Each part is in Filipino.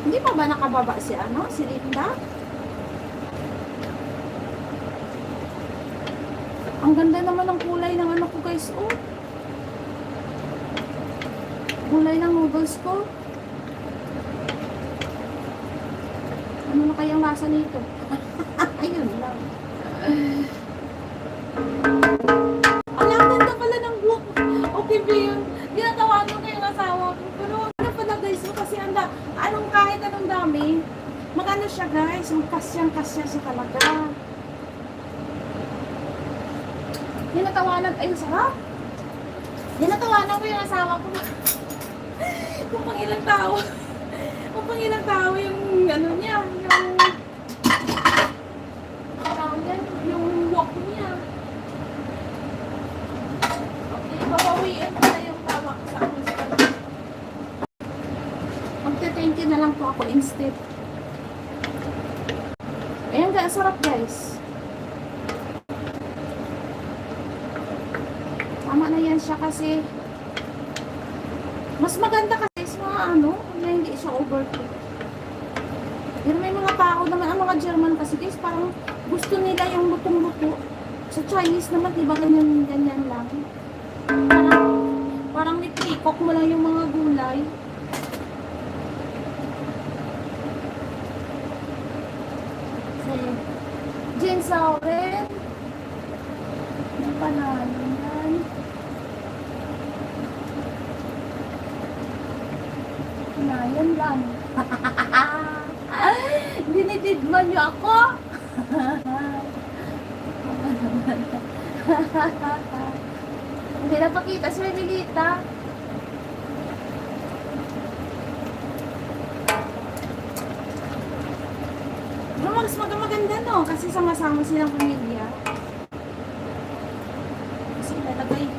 Hindi pa ba nakababa si si Linda? Ang ganda naman ng kulay ng ko guys, oh. Kulay ng noodles ko. Ano na kayang lasa nito? Ayun lang. Ang ganda pala ng buhok. Okay ba yun? Tinatawanan ko yung asawa ko. Pero ano pala guys, kasi kahit anong dami, magano siya guys, kasyang-kasya siya talaga. Tinatawanan, ayun sarap. Tinatawanan ko yung asawa ko. Kung pang ilang tao. Kung pang ilang tao yung niya, yung walk niya. Okay, babawiin ko na yung tawa sa akin. Magte-thank you na lang po ako instead. Ayan guys, sarap guys. Tama na yan siya kasi mas maganda kasi sa mga na hindi siya overcooked. Pero may mga tao naman, ang mga German kasi guys, parang gusto nila yung lutong-luto. Sa Chinese naman, diba ganyan lang. Parang niprikok mo lang yung mga gulay. Jane Sauren. Ang panalo yan. Yan lang. Dinitidman niyo ako. Hindi napakita si Melita. Mas maganda no, kasi sama-sama silang pamilya. Kasi talagay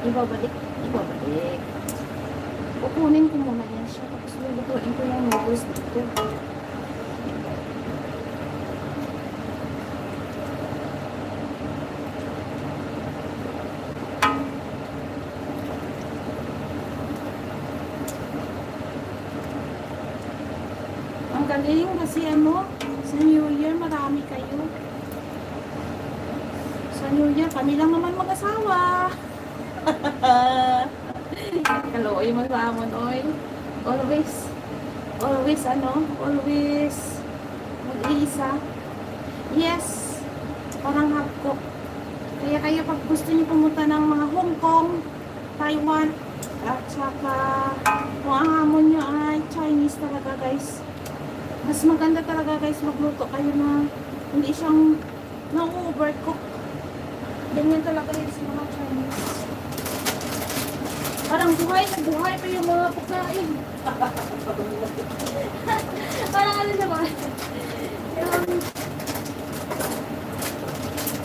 ibabalik. Kukunin ko muna yan siya. Tapos lulutuin ko yung noodles dito. Ang galing kasi sa New Year marami kayo. Sa New Year, kami lang naman mag-asawa. Kaloy mo sa amon, oy. Always mag-iisa. Yes, parang hapko. Kaya kayo pag gusto niyo pumunta ng mga Hong Kong, Taiwan, at saka kung ang hamon nyo ay Chinese talaga guys, mas maganda talaga guys magluto kayo na hindi siyang na-overcook. Ganyan talaga yun sa mga Chinese. Parang buhay na buhay pa yung mga pagkain. Parang naman.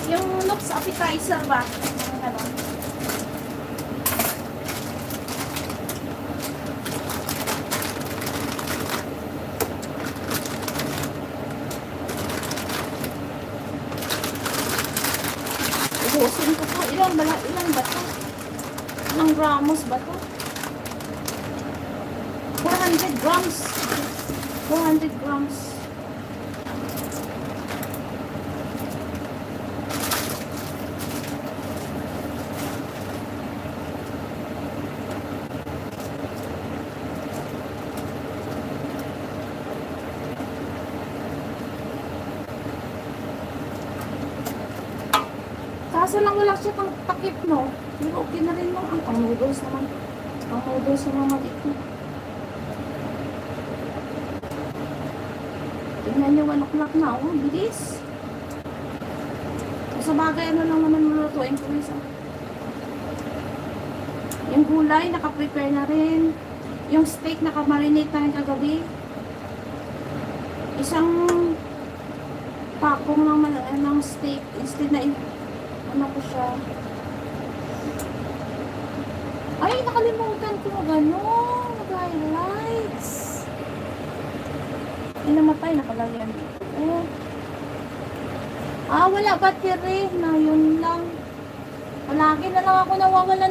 Yung looks appetizer ba? Ano? Ubusin ko po. Ilan ba to? Ilang gramos ba to? 400 grams. 400 grams. Kaso lang wala siya pang takip, no? Pero okay na rin, no? Ang pang-noodles naman. Pang-noodles naman maliit, no? Tingnan nyo, 1 o'clock na, oh. Bilis. Sa bagay, ano lang naman lulutuin ko isa. Yung gulay, naka-prepare na rin. Yung steak, naka-marinate na rin kagabi. Isang pakong ng steak. Instead na ano ko siya. Ay, nakalimutan ko mag-highlights. Ay, namatay na pala yan. Wala battery na yun lang. Palagi na lang ako nawawala